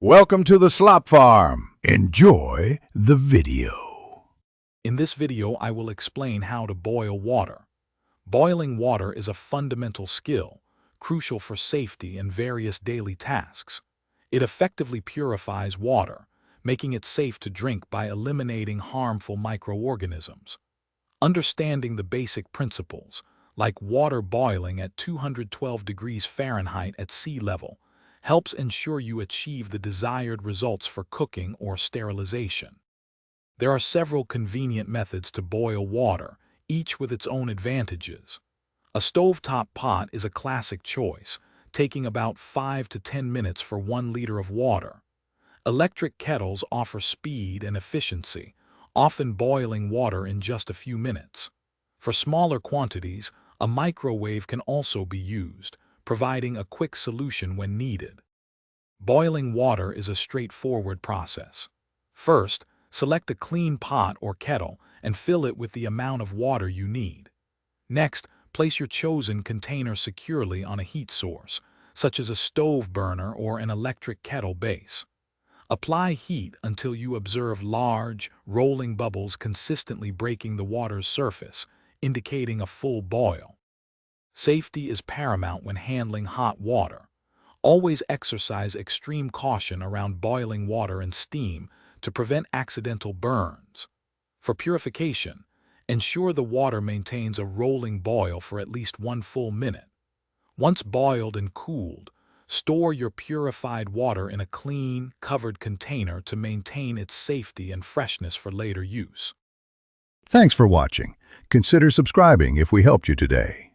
Welcome to the Slop Farm. Enjoy the video. In this video, I will explain how to boil water. Boiling water is a fundamental skill, crucial for safety and various daily tasks. It effectively purifies water, making it safe to drink by eliminating harmful microorganisms. Understanding the basic principles, like water boiling at 212 degrees Fahrenheit at sea level, helps ensure you achieve the desired results for cooking or sterilization. There are several convenient methods to boil water, each with its own advantages. A stovetop pot is a classic choice, taking about 5 to 10 minutes for 1 liter of water. Electric kettles offer speed and efficiency, often boiling water in just a few minutes. For smaller quantities, a microwave can also be used, providing a quick solution when needed. Boiling water is a straightforward process. First, select a clean pot or kettle and fill it with the amount of water you need. Next, place your chosen container securely on a heat source, such as a stove burner or an electric kettle base. Apply heat until you observe large, rolling bubbles consistently breaking the water's surface, indicating a full boil. Safety is paramount when handling hot water. Always exercise extreme caution around boiling water and steam to prevent accidental burns. For purification, ensure the water maintains a rolling boil for at least 1 full minute. Once boiled and cooled, store your purified water in a clean, covered container to maintain its safety and freshness for later use. Thanks for watching. Consider subscribing if we helped you today.